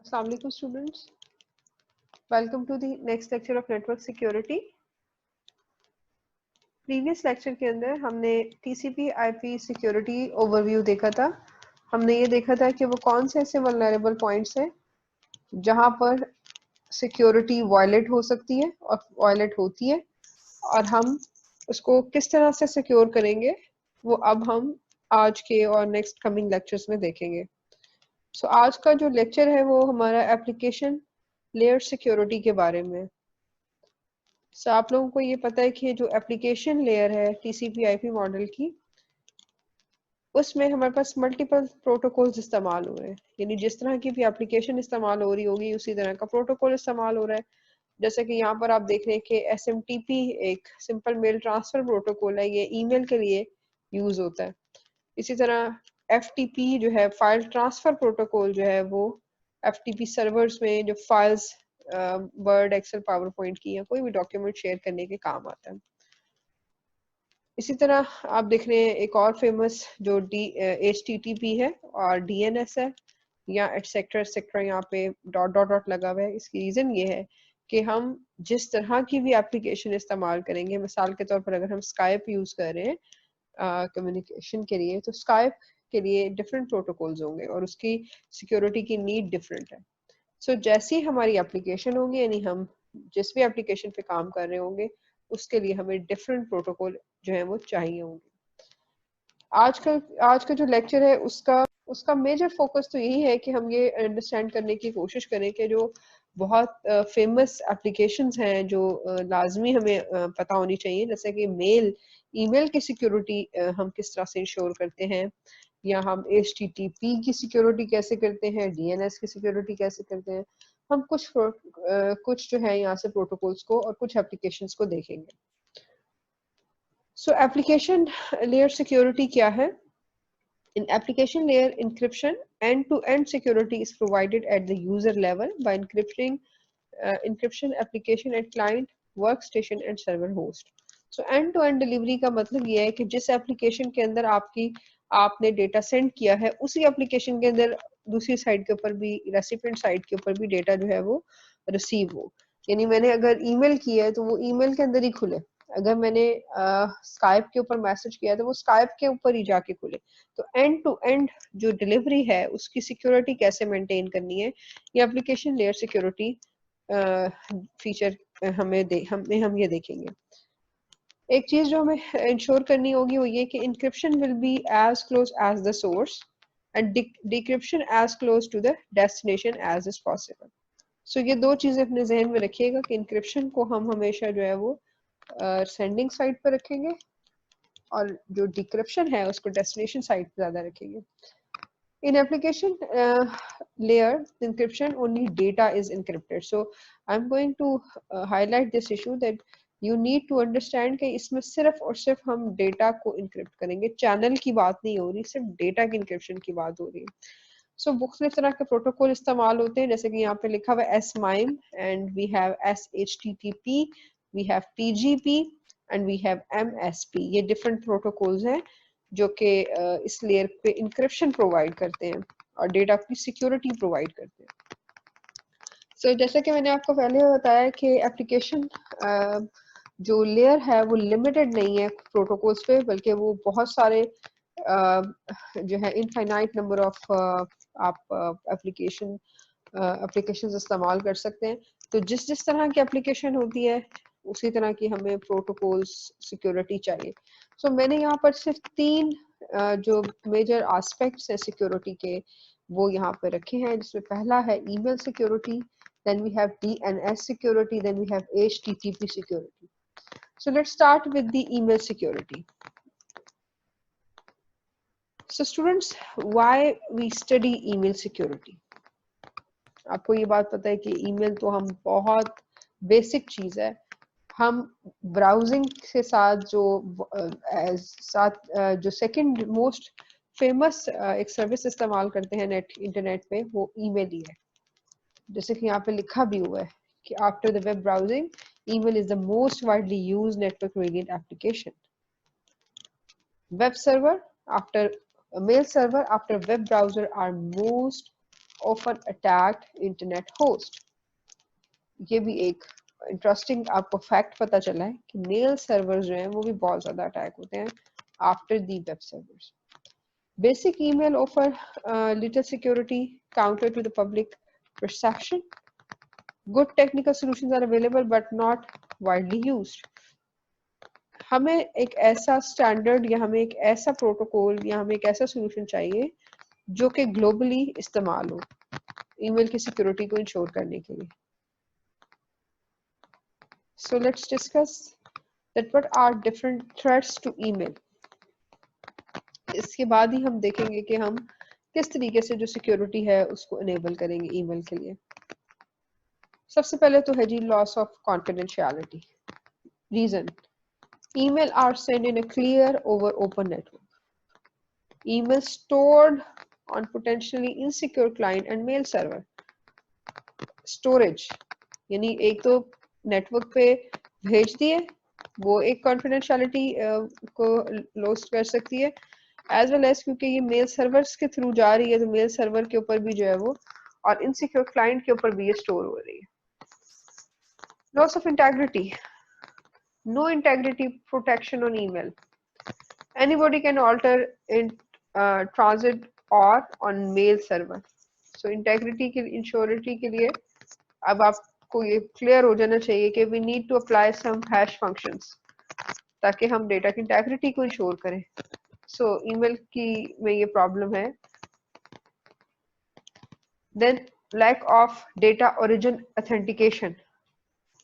Assalamu alaikum students. Welcome to the next lecture of network security. Previous lecture के अंदर हमने TCP IP security overview देखा था। हमने ये देखा था कि वो कौन से ऐसे वल्नरेबल पॉइंट्स हैं जहां पर सिक्योरिटी वायलेट हो सकती है और वायलेट होती है, और हम उसको किस तरह से सिक्योर करेंगे वो अब हम आज के और नेक्स्ट कमिंग लेक्चर्स में देखेंगे। सो आज का जो लेक्चर है वो हमारा एप्लीकेशन लेयर सिक्योरिटी के बारे में। सो आप लोगों को ये पता है कि जो एप्लीकेशन लेयर है TCP IP मॉडल की, उसमें हमारे पास मल्टीपल प्रोटोकॉल्स इस्तेमाल हो रहे हैं। यानी जिस तरह की भी एप्लीकेशन इस्तेमाल हो रही होगी उसी तरह का प्रोटोकॉल इस्तेमाल हो रहा है। जैसे कि यहाँ पर आप देख रहे हैं कि SMTP एक सिंपल मेल ट्रांसफर प्रोटोकॉल है, ये ईमेल के लिए यूज होता है। इसी तरह FTP जो है फाइल ट्रांसफर प्रोटोकॉल जो है वो FTP सर्वर्स में जो files word excel PowerPoint की या कोई भी डॉक्यूमेंट शेयर करने के काम आता है। इसी तरह आप देख रहे हैं एक और फेमस जो HTTP है और DNS है, या एटसेट्रा एटसेट्रा यहाँ पे डॉट डॉट डॉट लगा हुआ है। इसकी रीजन ये है कि हम जिस तरह की भी एप्लीकेशन इस्तेमाल करेंगे, मिसाल के तौर पर अगर हम स्काइप यूज कर रहे हैं कम्युनिकेशन के लिए, तो स्काइप के लिए डिफरेंट प्रोटोकॉल्स होंगे और उसकी सिक्योरिटी की नीड डिफरेंट है। सो जैसी हमारी एप्लीकेशन होगी, यानी हम जिस भी एप्लीकेशन पे काम कर रहे होंगे उसके लिए हमें डिफरेंट प्रोटोकॉल जो है वो चाहिए होंगे। आज का जो लेक्चर है उसका उसका मेजर फोकस तो यही है कि हम ये अंडरस्टैंड करने की कोशिश करें कि जो बहुत फेमस एप्लीकेशंस हैं जो लाजमी हमें पता होनी चाहिए, जैसे कि ईमेल की सिक्योरिटी हम किस तरह से इंश्योर करते हैं, या हम HTTP की सिक्योरिटी कैसे करते हैं, DNS की सिक्योरिटी कैसे करते हैं। हम कुछ जो है यहाँ से प्रोटोकॉल्स को और कुछ एप्लीकेशंस को देखेंगे। सो एप्लीकेशन लेयर सिक्योरिटी क्या है? In application layer encryption, end-to-end security is provided at the user level by encryption application at client, workstation and server host. So end-to-end delivery का मतलब ये है कि जिस एप्लीकेशन के अंदर आपने डेटा सेंड किया है, उसी एप्लीकेशन के अंदर दूसरी साइड के ऊपर भी, रेसिपिएंट साइड के ऊपर भी डेटा जो है वो रिसीव हो। यानी मैंने अगर ईमेल किया है तो वो ईमेल के अंदर ही खुले, अगर मैंने स्काइप के ऊपर मैसेज किया है तो वो स्काइप के ऊपर ही जाके खुले। तो एंड टू एंड जो डिलीवरी है उसकी सिक्योरिटी कैसे मेंटेन करनी है, ये एप्लीकेशन लेयर सिक्योरिटी फीचर हम ये देखेंगे। एक चीज जो हमें इंश्योर करनी होगी वो ये कि encryption will be as close as the source and decryption as close to the destination as is possible. So ये दो चीजें अपने जहन में रखिएगा कि इंक्रिप्शन को हम हमेशा जो है वो सेंडिंग साइड पर रखेंगे और जो डिक्रिप्शन है उसको डेस्टिनेशन साइड पर ज्यादा रखेंगे। In application layer encryption, only data is encrypted. So I'm going to highlight this issue that you need to understand कि इसमें सिर्फ और सिर्फ हम डेटा को encrypt करेंगे, चैनल की बात नहीं हो रही, सिर्फ डेटा की encryption की बात हो रही है। सो मुख्तलिफ तरह के प्रोटोकॉल इस्तेमाल होते हैं, जैसे कि यहाँ पे लिखा हुआ है SMIME and we have SHTTP, we have PGP and we have MSP। ये डिफरेंट प्रोटोकॉल्स हैं जो कि इस लेयर पे इंक्रिप्शन प्रोवाइड करते हैं और डेटा की सिक्योरिटी प्रोवाइड करते हैं। सो जैसे कि मैंने आपको पहले बताया कि एप्लीकेशन जो लेयर है वो लिमिटेड नहीं है प्रोटोकॉल्स पे, बल्कि वो बहुत सारे जो है इनफाइनाइट नंबर ऑफ आप एप्लीकेशन इस्तेमाल कर सकते हैं। तो जिस जिस तरह की एप्लीकेशन होती है उसी तरह की हमें प्रोटोकॉल्स सिक्योरिटी चाहिए। सो मैंने यहाँ पर सिर्फ 3 जो मेजर एस्पेक्ट्स है सिक्योरिटी के वो यहाँ पे रखे हैं, जिसमें पहला है email security, then we have DNS security, then we have HTTP security. So let's start with the email security. So students, why we study email security? आपको ये बात पता है कि ईमेल तो हम बहुत बेसिक चीज है। हम ब्राउजिंग के साथ जो सेकंड मोस्ट फेमस एक सर्विस इस्तेमाल करते हैं इंटरनेट पे, वो ईमेल ही है। जैसे कि यहाँ पे लिखा भी हुआ है कि after the web browsing email is the most widely used network gradient application. Web server after a mail server after web browser are most often attacked internet host. ये भी एक इंटरेस्टिंग आपको फैक्ट पता चला है कि मेल सर्वर्स जो हैं वो भी बहुत ज़्यादा अटैक होते हैं after the web servers. Basic email offer little security counter to the public perception. Good technical solutions are available but not widely used. हमें एक ऐसा स्टैंडर्ड या हमें एक ऐसा प्रोटोकॉल या हमें एक ऐसा सोल्यूशन चाहिए जो कि ग्लोबली इस्तेमाल हो ईमेल की सिक्योरिटी को इंश्योर करने के लिए. So let's discuss that what are different threats to email. इसके बाद ही हम देखेंगे कि हम किस तरीके से जो सिक्योरिटी है उसको इनेबल करेंगे ईमेल के लिए. सबसे पहले तो है जी loss of confidentiality. Reason email are sent in a clear over open network. Email stored on potentially insecure client and mail server. Storage यानी एक तो नेटवर्क पे भेज दिए वो एक कॉन्फिडेंशियलिटी को लॉस कर सकती है एज वेल एज क्योंकि ये मेल सर्वर्स के थ्रू जा रही है तो मेल सर्वर के ऊपर भी जो है वो और इनसिक्योर क्लाइंट के ऊपर भी ये स्टोर हो रही है. Loss of integrity. No integrity protection on email. Anybody can alter in transit or on mail server. So integrity के इंश्योरिटी के लिए अब आपको ये क्लियर हो जाना चाहिए कि we need to apply some hash functions ताकि हम डेटा की इंटेग्रिटी को इंश्योर करें. So email की में ये प्रॉब्लम है. Then lack of data origin authentication.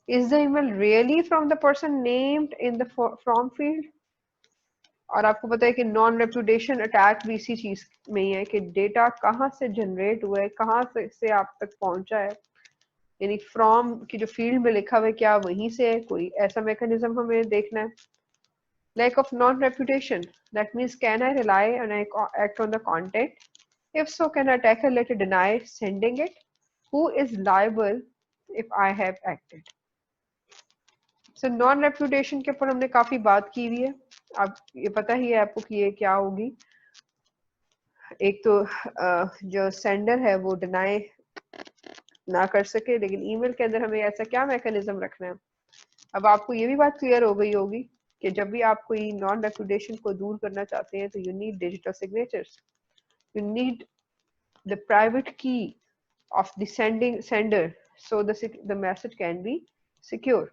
Is the email really from the person named in the from field? और आपको पता है कि नॉन रेप्यूटेशन अटैक भी इसी चीज में ही है कि डेटा कहाँ से जनरेट हुआ है कहाँ से आप तक पहुंचा है यानी फ्रॉम की जो फील्ड में लिखा हुआ है क्या वहीं से है कोई ऐसा मैकेनिज्म हमें देखना है. Lack of non repudiation that means can I rely on act on the content. If so can attacker later deny sending it. Who is liable if I have acted. So non repudiation के ऊपर हमने काफी बात की हुई है. अब ये पता ही है आपको कि ये क्या होगी. एक तो जो सेंडर है वो डिनाई ना कर सके लेकिन ईमेल के अंदर हमें ऐसा क्या मैकेनिज्म रखना है. अब आपको ये भी बात क्लियर हो गई होगी कि जब भी आप कोई नॉन रेप्यूटेशन को दूर करना चाहते हैं तो you need digital signatures. You need the private key of the sender so the message can be secure.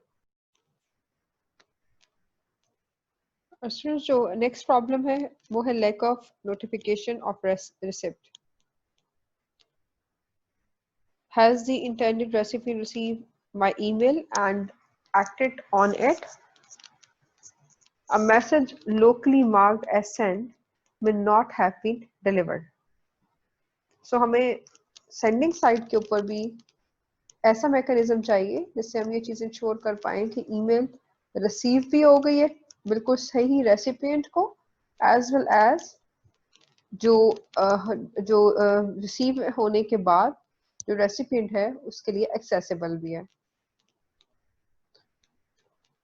जो नेक्स्ट प्रॉब्लम है वो है lack of notification of receipt. Has the intended recipient received my email and acted on it? A message locally marked as sent may not have been delivered. So हमें sending site के ऊपर भी ऐसा mechanism चाहिए जिससे हम ये चीज़ ensure कर पाएं कि ईमेल रिसीव भी हो गई है बिल्कुल सही रेसिपिएंट को एज वेल एज जो रिसीव होने के बाद जो रेसिपिएंट है उसके लिए एक्सेसिबल भी है.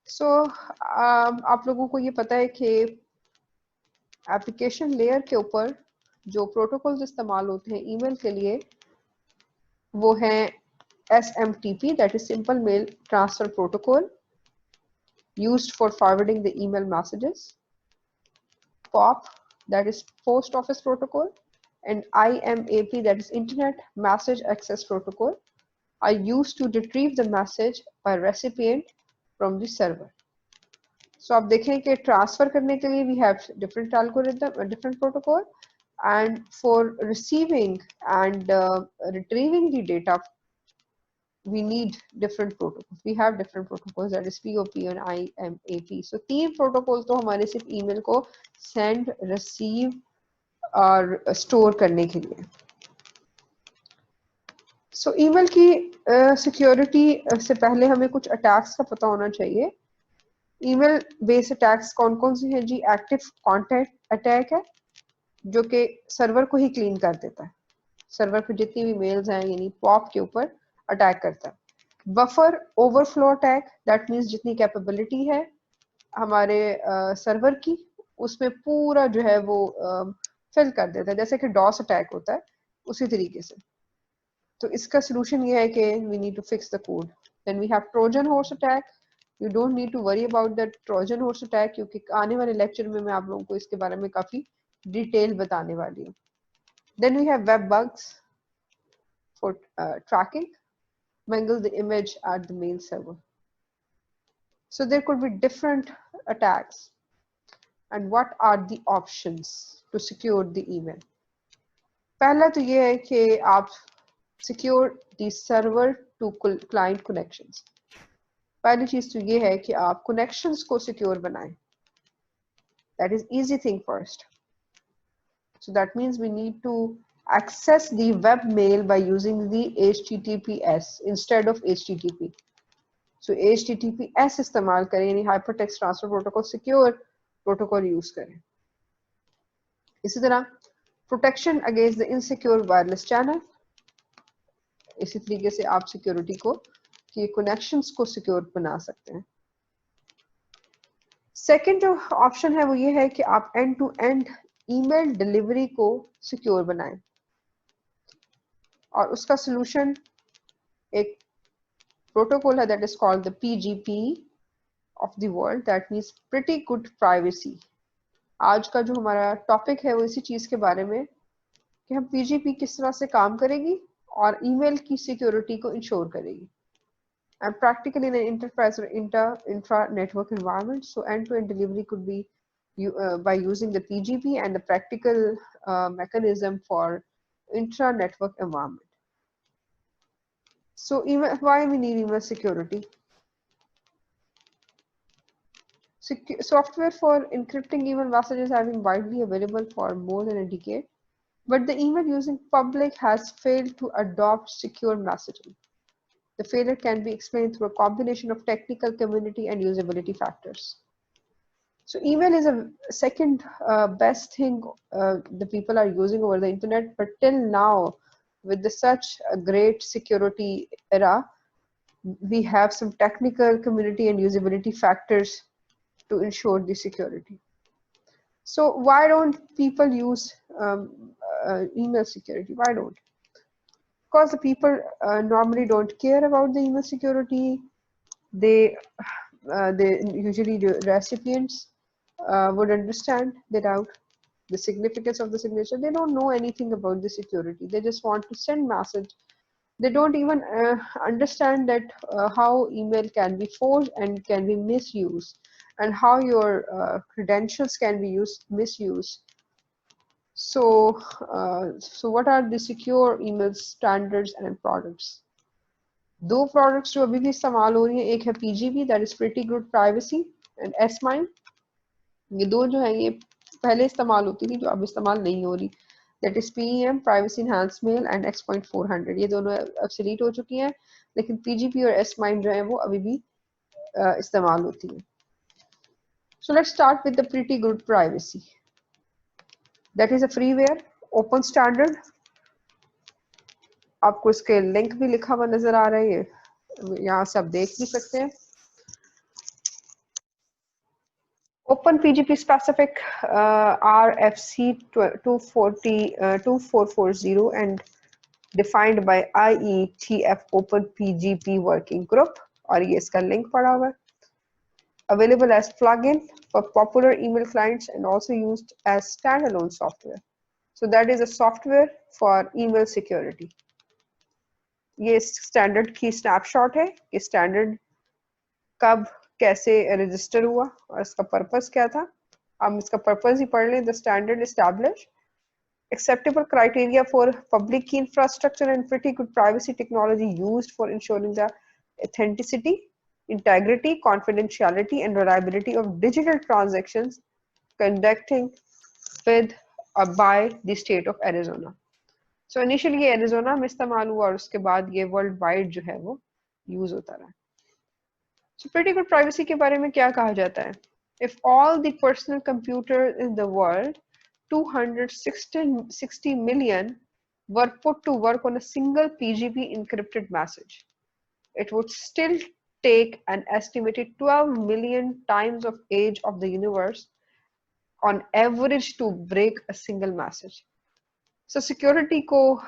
सो आप लोगों को ये पता है कि एप्लीकेशन लेयर के ऊपर जो प्रोटोकॉल्स इस्तेमाल होते हैं ईमेल के लिए वो हैं SMTP that is Simple Mail Transfer Protocol used for forwarding the email messages, POP that is Post Office Protocol, and IMAP that is Internet Message Access Protocol are used to retrieve the message by recipient from the server. So आप देखें कि transfer करने के लिए we have different algorithm, different protocol, and for receiving and retrieving the data we need different protocols. We have different protocols that is POP and IMAP. So तीन protocols तो हमारे सिर्फ email को send, receive और store करने के लिए. So email की security से पहले हमें कुछ attacks का पता होना चाहिए. ईमेल बेस्ड अटैक्स कौन कौन सी हैं जी. एक्टिव कॉन्टेंट अटैक है जो कि सर्वर को ही क्लीन कर देता है. सर्वर पे जितनी भी मेल्स हैं यानी पॉप के ऊपर अटैक करता है. Buffer overflow attack that means जितनी कैपेबिलिटी है हमारे सर्वर की उसमें पूरा जो है वो फिल कर देता है जैसे कि डॉस अटैक होता है उसी तरीके से. तो इसका solution ये है कि we need to fix the code. Then we have Trojan horse attack. You don't need to worry about that Trojan horse attack क्योंकि आने वाले lecture में मैं आप लोगों को इसके बारे में काफी detail बताने वाली हूँ. Then we have web bugs for tracking. Mangle the image at the mail server. So there could be different attacks. And what are the options to secure the email? पहला तो ये है कि आप secure the server to client connections. पहली चीज तो ये है कि आप connections को secure बनाएं. That is easy thing first. So that means we need to access the web mail by using the HTTPS instead of HTTP. So HTTPS इस्तेमाल करें यानी Hypertext Transfer Protocol secure protocol use करें. इसी तरह protection against the insecure wireless channel. इसी तरीके से आप सिक्योरिटी को कि कनेक्शंस को सिक्योर बना सकते हैं. सेकंड जो ऑप्शन है वो ये है कि आप end to end email delivery को सिक्योर बनाएं और उसका सॉल्यूशन एक प्रोटोकॉल है that is called the PGP of the world, that means pretty good privacy. आज का जो हमारा टॉपिक है वो इसी चीज के बारे में कि हम पीजीपी किस तरह से काम करेगी और ईमेल की सिक्योरिटी को इंश्योर करेगी. And practically in an enterprise or intra-network environment, so end-to-end delivery could be by using the PGP and the practical mechanism for intra-network environment. So why we need email security? Software for encrypting email messages have been widely available for more than a decade, but the email using public has failed to adopt secure messaging. The failure can be explained through a combination of technical, community, and usability factors. So email is a second best thing the people are using over the internet, but till now, with such a great security era, we have some technical, community, and usability factors to ensure the security. So why don't people use email security? Why don't? Because the people normally don't care about the email security. They usually the recipients would understand the doubt, the significance of the signature. They don't know anything about the security. They just want to send message. They don't even understand that how email can be forged and can be misused, and how your credentials can be misused. So what are the secure email standards and products? दो products जो अभी भी इस्तेमाल हो रही हैं, एक है PGP that is pretty good privacy and S-MIME. ये दो जो है ये पहले इस्तेमाल होती थी जो अब इस्तेमाल नहीं हो रही, that is PEM Privacy Enhanced Mail and X.400. ये दोनों obsolete हो चुकी हैं, लेकिन PGP और S-MIME जो है वो अभी भी इस्तेमाल होती हैं. So let's start with the pretty good privacy. That is a freeware open standard. आपको इसके लिंक भी लिखा हुआ नजर आ रहा है, ये यहाँ से आप देख भी सकते हैं. Open PGP specific RFC 2440 and defined by IETF Open PGP Working Group, और ये इसका लिंक पड़ा हुआ है. Available as plugin for popular email clients and also used as standalone software. So that is a software for email security. ये standard की snapshot है कि स्टैंडर्ड कब कैसे रजिस्टर हुआ और इसका पर्पस क्या था. हम इसका पर्पस ही पढ़ लें. The standard establish acceptable criteria for public key infrastructure and pretty good privacy technology used for ensuring the authenticity, integrity, confidentiality, and reliability of digital transactions conducting with or by the state of Arizona. So initially ये Arizona में इस्तेमाल हुआ और उसके बाद ये world wide जो है वो यूज होता रहा. So pretty good privacy के बारे में क्या कहा जाता है? If all the personal computers in the world 260 million were put to work on a single PGP encrypted message, it would still take an estimated 12 million times of age of the universe on average to break a single message. So security को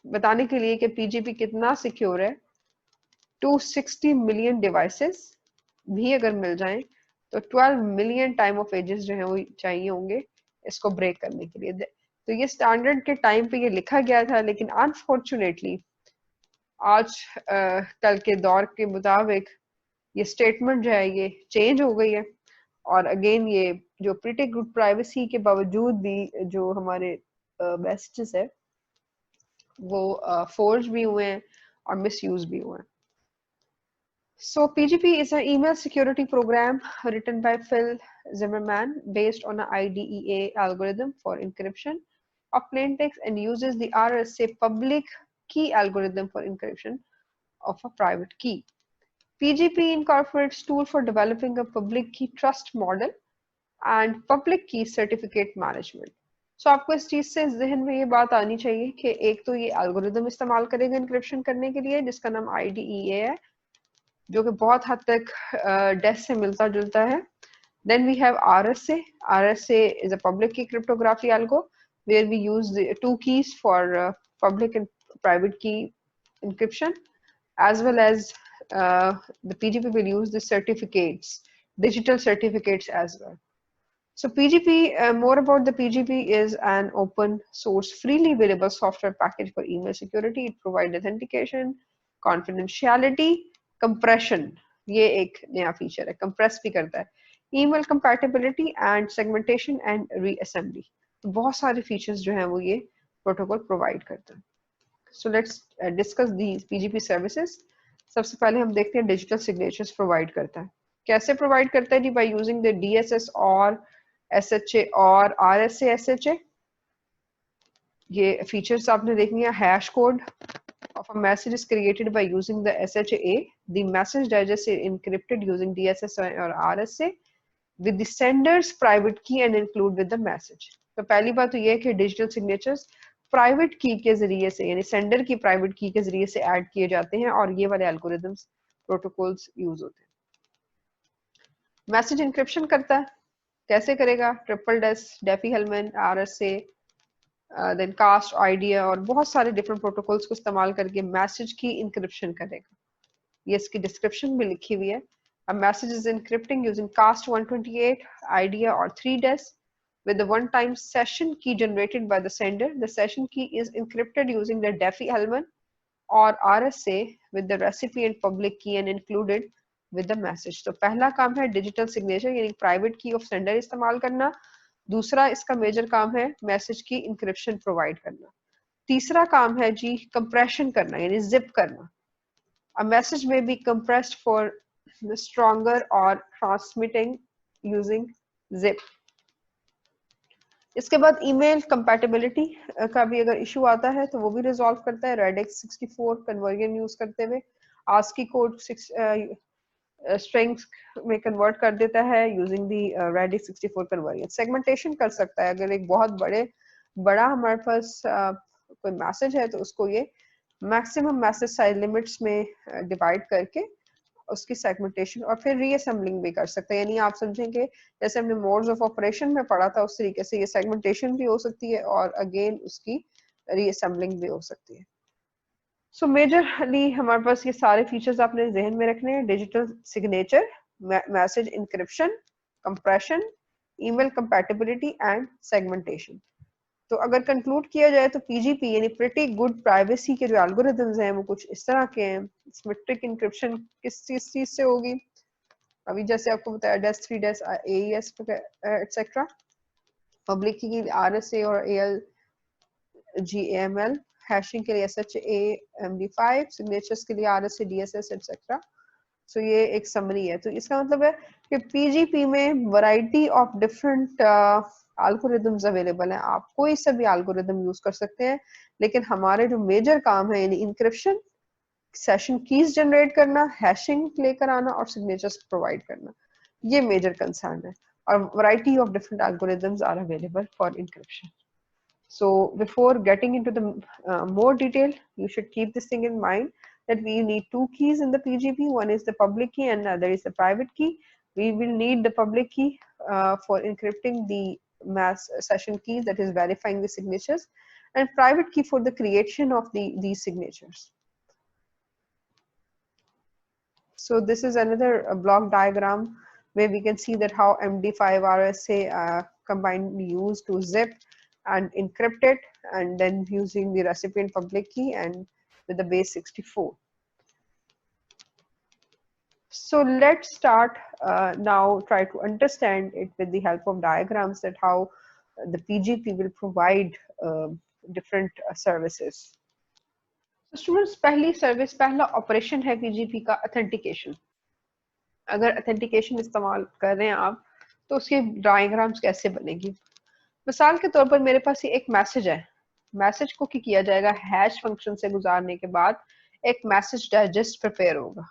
बताने के लिए कि PGP कितना secure है, 260 million devices भी अगर मिल जाएं तो 12 मिलियन टाइम ऑफ एजेस जो है वो चाहिए होंगे इसको ब्रेक करने के लिए। तो ये स्टैंडर्ड के टाइम पे ये लिखा गया था, लेकिन अनफॉर्चुनेटली आज कल के दौर के मुताबिक ये स्टेटमेंट जो है ये चेंज हो गई है, और अगेन ये जो प्रीटी गुड प्राइवेसी के बावजूद भी जो हमारे मैसेजेस है वो फोर्ज भी हुए हैं और मिसयूज भी हुए हैं। So PGP is an email security program written by Phil Zimmerman based on an IDEA algorithm for encryption of plain text and uses the RSA public key algorithm for encryption of a private key. PGP incorporates tool for developing a public key trust model and public key certificate management. So आपको इस चीज से जहन में ये बात आनी चाहिए कि एक तो ये एल्गोरिदम इस्तेमाल करेगा इंक्रिप्शन करने के लिए जिसका नाम IDEA है, जो कि बहुत हद तक डेस से मिलता जुलता है। Then we have RSA. RSA is a public key cryptography algo where we use the two keys for public and private key encryption, as well as the PGP will use the certificates, digital certificates as well. So PGP, more about the PGP is an open source, freely available software package for email security. It provides authentication, confidentiality, compression. ये एक नया feature है, compress भी करता है, email compatibility and segmentation and reassembly. तो बहुत सारे फीचर्स जो हैं वो ये प्रोटोकॉल प्रोवाइड करता है। So let's discuss these PGP services. सबसे पहले हम देखते हैं डिजिटल सिग्नेचर्स प्रोवाइड करता है। कैसे प्रोवाइड करता है जी? बाय यूजिंग द डीएसएस और एसएचए और आरएसए एसएचए। ये फीचर्स आपने देखनी है। Hash code of a message is created by using the SHA. The message digest is encrypted using DSS or RSA with the sender's private key and include with the message. तो पहली बात तो ये है कि डिजिटल सिग्नेचर्स प्राइवेट की के जरिए से, यानी सेंडर की प्राइवेट की के जरिए से ऐड किए जाते हैं और ये वाले एल्गोरिदम्स प्रोटोकॉल्स यूज होते हैं। मैसेज इंक्रिप्शन करता है, कैसे करेगा? Triple DES, Diffie Hellman, RSA, then CAST IDEA और बहुत सारे डिफरेंट प्रोटोकॉल्स को इस्तेमाल करके मैसेज की इंक्रिप्शन करेगा। ये इसकी डिस्क्रिप्शन में लिखी हुई है। A message is encrypting using cast 128, IDEA or 3DES with the one-time session key generated by the sender. The session key is encrypted using the Diffie-Hellman or RSA with the recipient public key and included with the message. तो पहला काम है digital signature यानी private key of sender इस्तेमाल करना। दूसरा इसका major काम है मैसेज की इंक्रिप्शन प्रोवाइड करना। तीसरा काम है जी कंप्रेशन करना यानी जिप करना। A message may be compressed for stronger or transmitting using zip. इसके बाद ईमेल कंपैटिबिलिटी का भी अगर इशू आता है तो वो भी रिजॉल्व करता है रेडिक्स 64 कन्वर्जन यूज करते हुए। आस्की कोड स्ट्रिंग्स में कन्वर्ट कर देता है using the radix 64 conversion. Segmentation कर सकता है, अगर एक बहुत बड़ा हमारे पास कोई मैसेज है तो उसको ये मैक्सिमम मैसेज साइज लिमिट्स में डिवाइड करके उसकी सेगमेंटेशन और फिर रीअसेंबलिंग भी कर सकते हैं। यानी आप समझेंगे जैसे हमने मोड्स ऑफ ऑपरेशन में पढ़ा था उस तरीके से ये सेगमेंटेशन भी हो सकती है और अगेन उसकी रीअसेंबलिंग भी हो सकती है। सो मेजरली हमारे पास ये सारे फीचर्स आपने जहन में रखने हैं। Digital signature, message encryption, compression, email compatibility and segmentation. तो अगर कंक्लूड किया जाए तो पीजीपी यानी प्रीटी गुड प्राइवेसी के जो एल्गोरिथम्स हैं वो कुछ इस तरह के हैं। सिमेट्रिक इंक्रिप्शन किस चीज से होगी? अभी जैसे आपको बताया डेस 3 डेस एईएस एटसेट्रा। पब्लिक की आरएसए और एएलजीएमएल, हैशिंग के लिए एसएचए एमडी5, सिग्नेचर्स के लिए आरएसए डीएसएस एटसेट्रा। सो ये एक समरी है। तो इसका मतलब है कि पीजीपी में variety of different algorithms available हैं। आप कोई सा भी एल्गोरिदम यूज कर सकते हैं, लेकिन हमारे जो मेजर काम है यानी इंक्रिप्शन, सेशन कीज जनरेट करना, हैशिंग लेकर आना और सिग्नेचर्स प्रोवाइड करना, ये मेजर कंसर्न है। और variety of different algorithms are available for encryption. So before getting into the more detail, you should keep this thing in mind that we need two keys in the PGP. One is the public key and another is the private key. We will need the public key for encrypting the mass session keys, that is verifying the signatures. and private key for the creation of these signatures. So this is another block diagram where we can see that how MD5 RSA combined used to zip and encrypt it, and then using the recipient public key and with the base 64. So let's start now, try to understand it with the help of diagrams, that how the PGP will provide different services. So students, पहली service, पहला operation है PGP का authentication. अगर authentication इस्तेमाल कर रहे हैं आप, तो उसके डायग्राम्स कैसे बनेगी. मिसाल के तौर पर मेरे पास ये एक मैसेज है. मैसेज को क्या किया जाएगा, हैश फंक्शन से गुजारने के बाद एक मैसेज डाइजेस्ट प्रिपेयर होगा.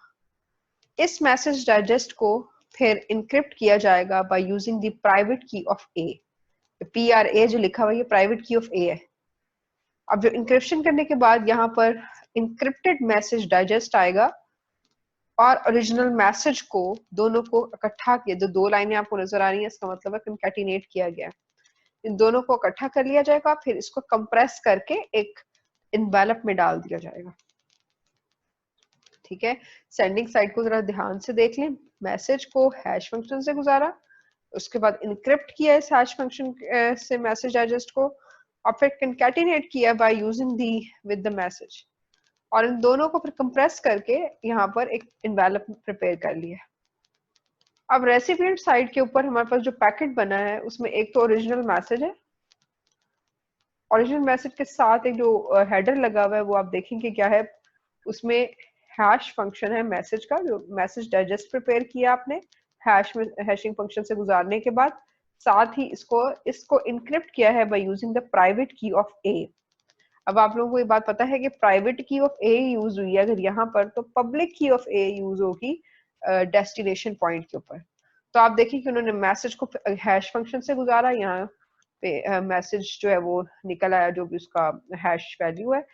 इस मैसेज डाइजेस्ट को फिर इनक्रिप्ट किया जाएगा by using the private key of A. PRA जो लिखा हुआ है, ये प्राइवेट की ऑफ ए है. अब जो इंक्रिप्शन करने के बाद यहाँ पर इंक्रिप्टेड मैसेज डाइजेस्ट आएगा और ओरिजिनल मैसेज को, दोनों को इकट्ठा किया. जो दो लाइनें आपको नजर आ रही हैं, इसका मतलब है कंकैटिनेट किया गया. इन दोनों को इकट्ठा कर लिया जाएगा, फिर इसको कंप्रेस करके एक इनवेलप में डाल दिया जाएगा. ठीक है, सेंडिंग साइड को जरा ध्यान से देख लें. मैसेज को हैश फंक्शन से गुजारा, उसके बाद इनक्रिप्ट किया इस हैश फंक्शन से मैसेज डाइजेस्ट को, और फिर कंकैटिनेट किया by using the with the message, और इन दोनों को फिर कंप्रेस करके यहाँ पर एक इनवेलप प्रिपेयर कर लिया. अब रेसिपिएंट साइड के ऊपर हमारे पास जो पैकेट बना है, उसमें एक तो ओरिजिनल मैसेज है. ओरिजिनल मैसेज के साथ एक जो हेडर लगा हुआ है, वो आप देखेंगे क्या है, उसमें हैश फंक्शन है मैसेज का, जो मैसेज डाइजेस्ट प्रिपेयर किया आपने हैश में, हैशिंग फंक्शन से गुजारने के बाद. साथ ही इसको इनक्रिप्ट किया है by using the private key of ए. अब आप लोगों को ये बात पता है कि private key of A use हुई है अगर यहाँ पर, तो पब्लिक की ऑफ ए यूज होगी डेस्टिनेशन पॉइंट के ऊपर. तो आप देखिए कि उन्होंने मैसेज को हैश फंक्शन से गुजारा, यहाँ पे मैसेज जो है वो निकल आया जो भी उसका हैश वैल्यू है,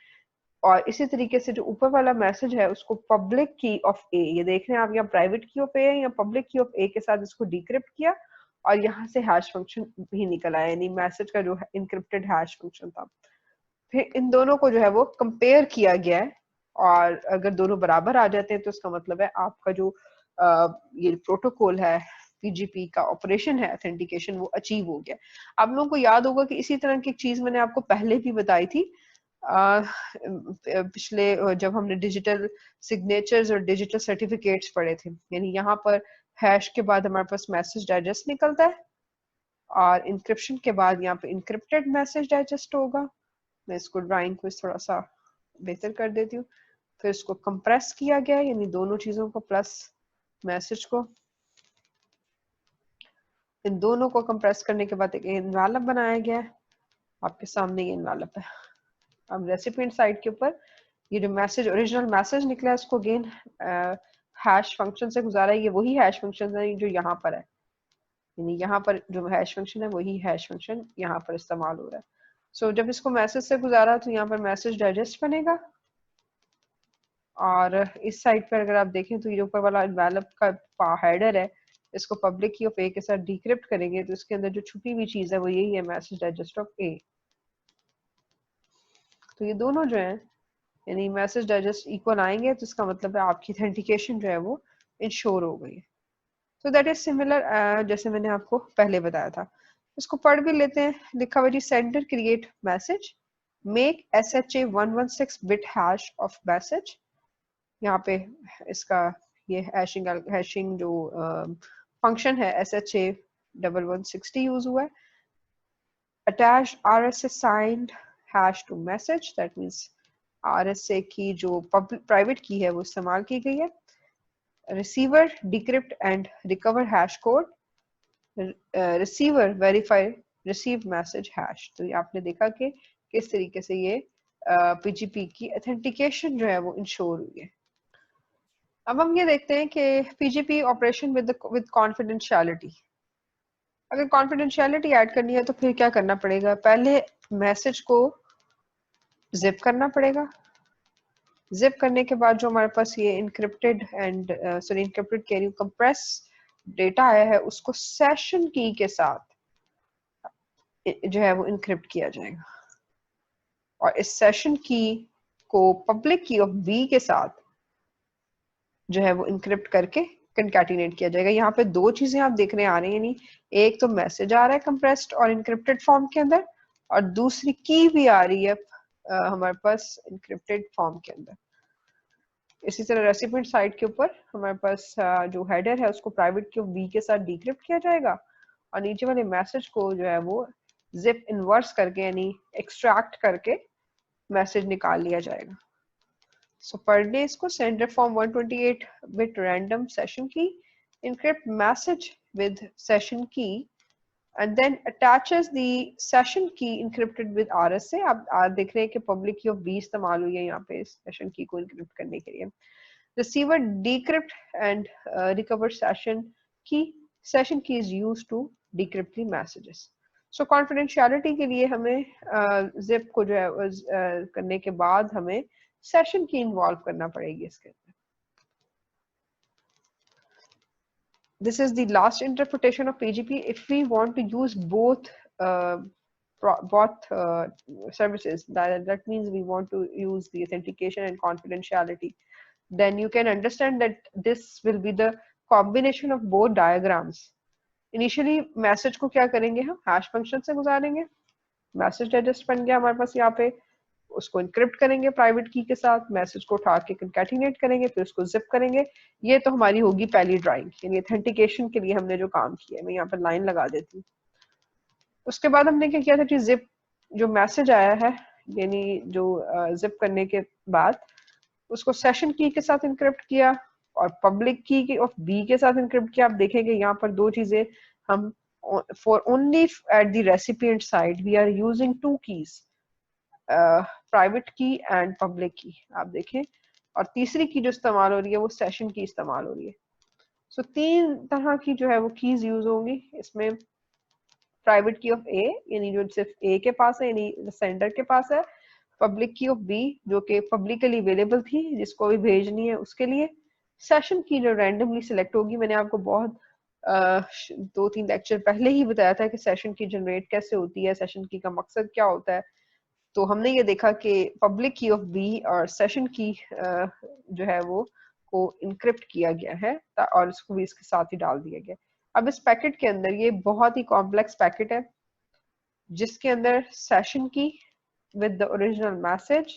और इसी तरीके से जो ऊपर वाला मैसेज है उसको पब्लिक की ऑफ ए, ये देख रहे हैं आप, यहाँ प्राइवेट की ऑफ ए है, यहाँ पब्लिक की ऑफ ए के साथ इसको डिक्रिप्ट किया, और यहाँ से हैश फंक्शन भी निकल आया, यानी मैसेज का जो इनक्रिप्टेड हैश फंक्शन था. फिर इन दोनों को जो है वो कंपेयर किया गया है, और अगर दोनों बराबर आ जाते हैं तो इसका मतलब है आपका जो ये प्रोटोकॉल है, PGP का ऑपरेशन है ऑथेंटिकेशन, वो अचीव हो गया. आप लोगों को याद होगा कि इसी तरह की एक चीज मैंने आपको पहले भी बताई थी, पिछले जब हमने डिजिटल सिग्नेचर्स और डिजिटल सर्टिफिकेट्स पढ़े थे. यानी यहाँ पर हैश के बाद हमारे पास मैसेज डाइजेस्ट निकलता है, और इंक्रिप्शन के बाद यहाँ पे इंक्रिप्टेड मैसेज डाइजेस्ट होगा. मैं इसको ड्राइंग को थोड़ा सा बेहतर कर देती हूँ. फिर इसको कंप्रेस किया गया, यानी दोनों चीजों को प्लस मैसेज को, इन दोनों को कंप्रेस करने के बाद एक एनवेलप बनाया गया है. आपके सामने ये एनवेलप है. अब रेसिपिएंट साइड के ऊपर ये जो मैसेज, ओरिजिनल मैसेज निकला है, उसको अगेन हैश फंक्शन से गुजारा है. ये वही हैश फंक्शन है जो यहाँ पर है, यानी यहाँ पर जो हैश फंक्शन है वही हैश फंक्शन यहाँ पर इस्तेमाल हो रहा है. सो जब इसको मैसेज से गुजारा तो यहाँ पर मैसेज डाइजेस्ट बनेगा, और इस साइड पर अगर आप देखें तो ये ऊपर वाला एनवेलप का हेडर है, इसको पब्लिक की ऑफ ए के साथ डिक्रिप्ट करेंगे, तो इसके अंदर जो छुपी हुई चीज है वो यही है, मैसेज डाइजेस्ट ऑफ ए. तो ये दोनों जो है, यानी मैसेज डाइजेस्ट इक्वल आएंगे, तो इसका मतलब है आपकी ऑथेंटिकेशन जो है वो इंश्योर हो गई है. सो दैट इज सिमिलर, जैसे मैंने आपको पहले बताया था. इसको पढ़ भी लेते हैं. लिखा हुआ जी, sender create message, make SHA 116 bit hash of message. यहाँ पे इसका ये हैशिंग जो फंक्शन है SHA 1160 यूज हुआ है. Attach RSA signed hash to message, that means RSA की जो प्राइवेट की है वो इस्तेमाल की गई है. Receiver decrypt and recover hash code, receiver verify receive message hash. तो ये आपने देखा कि किस तरीके से ये PGP की ऑथेंटिकेशन जो है वो इंश्योर हुई है. अब हम ये देखते हैं कि PGP ऑपरेशन विद कॉन्फिडेंशियलिटी. अगर कॉन्फिडेंशियलिटी ऐड करनी है तो फिर क्या करना पड़ेगा, पहले मैसेज को जिप करना पड़ेगा. जिप करने के बाद जो हमारे पास ये इनक्रिप्टेड कह रही हूँ, कंप्रेस डेटा आया है, उसको सेशन की के साथ जो है वो इनक्रिप्ट किया जाएगा. और इस सेशन की को पब्लिक की ऑफ बी के साथ जो है वो इंक्रिप्ट करके कंकैटिनेट किया जाएगा। यहाँ पे दो चीजें आप देखने आ रही हैं, नहीं एक तो मैसेज आ रहा है कंप्रेस्ड और इंक्रिप्टेड फॉर्म के अंदर, और दूसरी की भी आ रही है हमारे पास इंक्रिप्टेड फॉर्म के अंदर। इसी तरह रेसिपिएंट साइड के ऊपर हमारे पास जो हेडर है उसको प्राइवेट की बी के साथ डिक्रिप्ट किया जाएगा, और नीचे वाले मैसेज को जो है वो जिप इनवर्स करके यानी एक्सट्रैक्ट करके मैसेज निकाल लिया जाएगा। So per day इसको sender from 128 bit random session key, encrypt message with session key, and then attaches the session key encrypted with RSA। आप देख रहे हैं कि public key of B इस्तेमाल हुई है यहाँ पे session key को encrypt करने के लिए। Receiver decrypt and recover session key। Session key is used to decrypt the messages। So confidentiality के लिए हमें zip को जो है करने के बाद हमें सेशन की इन्वॉल्व करना पड़ेगी इसके अंदर। This is the last interpretation of PGP. If we want to use both services, that means we want to use the authentication and confidentiality, then you can understand that this will be the combination of both diagrams. Initially message को क्या करेंगे हम hash function से गुजारेंगे, message digest बन गया हमारे पास यहाँ पे, उसको इनक्रिप्ट करेंगे प्राइवेट की के साथ, मैसेज को उठा के कंकैटिनेट करेंगे, फिर उसको जिप करेंगे। ये तो हमारी होगी पहली ड्राइंग, यानी ऑथेंटिकेशन के लिए हमने जो काम किया है। मैं यहाँ पर लाइन लगा देती हूँ। उसके बाद हमने क्या किया था कि जिप जो मैसेज आया है यानी जो जिप करने के बाद उसको सेशन की के साथ इनक्रिप्ट किया और पब्लिक की ऑफ बी के साथ इनक्रिप्ट किया। आप देखेंगे यहाँ पर दो चीजें हम for only at the recipient side we are using two keys, private की एंड पब्लिक की। आप देखें, और तीसरी की जो इस्तेमाल हो रही है वो सेशन की इस्तेमाल हो रही है। सो तीन तरह की जो है वो कीज यूज होंगी इसमें। प्राइवेट की ऑफ ए यानी जो सिर्फ ए के पास है यानी सेंडर के पास है, पब्लिक की ऑफ बी जो कि पब्लिकली अवेलेबल थी जिसको भी भेजनी है उसके लिए, सेशन की जो रैंडमली सिलेक्ट होगी। मैंने आपको बहुत 2-3 लेक्चर पहले ही बताया था कि सेशन की जनरेट कैसे होती है, सेशन की का मकसद क्या होता है। तो हमने ये देखा कि पब्लिक की ऑफ बी और सेशन की जो है वो को इनक्रिप्ट किया गया है और इसको भी इसके साथ ही डाल दिया गया। अब इस पैकेट के अंदर ये बहुत ही कॉम्प्लेक्स पैकेट है जिसके अंदर सेशन की with the original message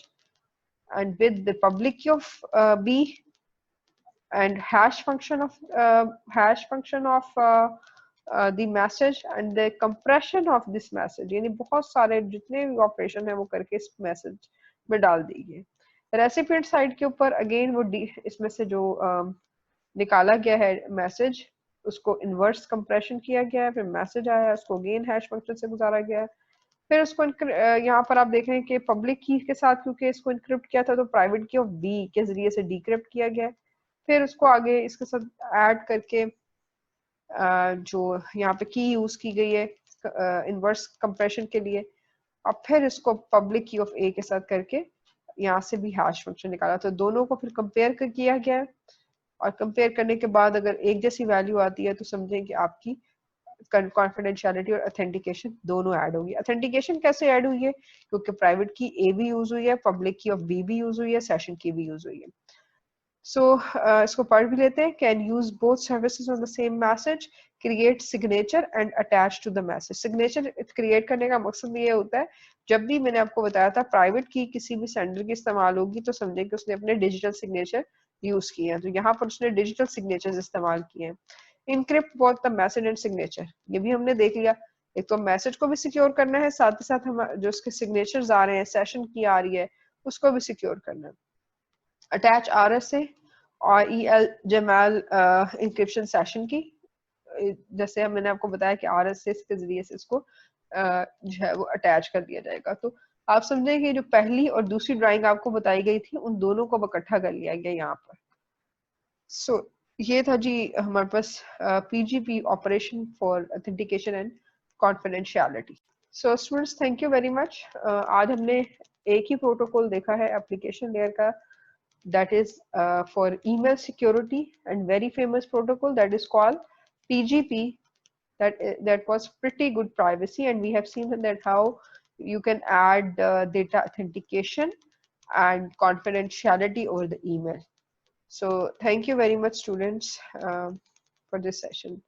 and with the public key of B and hash function of the message and the compression of this message, यानी बहुत सारे जितने भी ऑपरेशन है वो करके इस मैसेज में डाल दी गई। रेसिपिएंट साइड के ऊपर अगेन वो इसमें से जो निकाला गया है मैसेज उसको इनवर्स कंप्रेशन किया गया है, फिर मैसेज आया उसको अगेन हैश फंक्शन से गुजारा गया है, फिर उसको यहाँ पर आप देख रहे हैं कि पब्लिक की के साथ क्योंकि इसको इनक्रिप्ट किया था तो प्राइवेट की ऑफ बी के जरिए से डिक्रिप्ट किया गया, फिर उसको आगे इसके साथ ऐड करके जो यहाँ पे की यूज की गई है इनवर्स कंप्रेशन के लिए, और फिर इसको पब्लिक की ऑफ ए के साथ करके यहाँ से भी हैश फंक्शन निकाला। तो दोनों को फिर कंपेयर किया गया और कंपेयर करने के बाद अगर एक जैसी वैल्यू आती है तो समझें कि आपकी कॉन्फिडेंशियलिटी और ऑथेंटिकेशन दोनों ऐड होगी। ऑथेंटिकेशन कैसे ऐड हुई है? क्योंकि प्राइवेट की ए भी यूज हुई है, पब्लिक की ऑफ बी भी यूज हुई है, सेशन की भी यूज हुई है। सो इसको पढ़ भी लेते हैं। Can use both services on the same message, create signature and attach to the message. Signature create करने का मकसद ये होता है, जब भी मैंने आपको बताया था प्राइवेट की किसी भी सेंडर की इस्तेमाल होगी तो समझे कि उसने अपने डिजिटल सिग्नेचर यूज किए हैं, तो यहाँ पर उसने डिजिटल सिग्नेचर इस्तेमाल किए हैं। Encrypt both the message and signature, ये भी हमने देख लिया। एक तो मैसेज को भी सिक्योर करना है, साथ ही साथ हम जो उसके सिग्नेचर्स आ रहे हैं, सेशन की आ रही है, उसको भी सिक्योर करना है। अटैच RSA और EL-JMAL इंक्रिप्शन सेशन की, जैसे मैंने आपको बताया कि RSA के जरिए से इसको जो है वो अटैच कर दिया जाएगा। तो आप समझें कि जो पहली और दूसरी ड्राइंग आपको बताई गई थी उन दोनों को इकट्ठा कर लिया गया यहाँ पर। सो ये था जी हमारे पास PGP operation for authentication and confidentiality. So students thank you very much. आज हमने एक ही प्रोटोकॉल देखा है एप्लीकेशन लेयर का, that is for email security and very famous protocol that is called PGP, that was pretty good privacy, and we have seen that how you can add data authentication and confidentiality over the email. So thank you very much, students, for this session.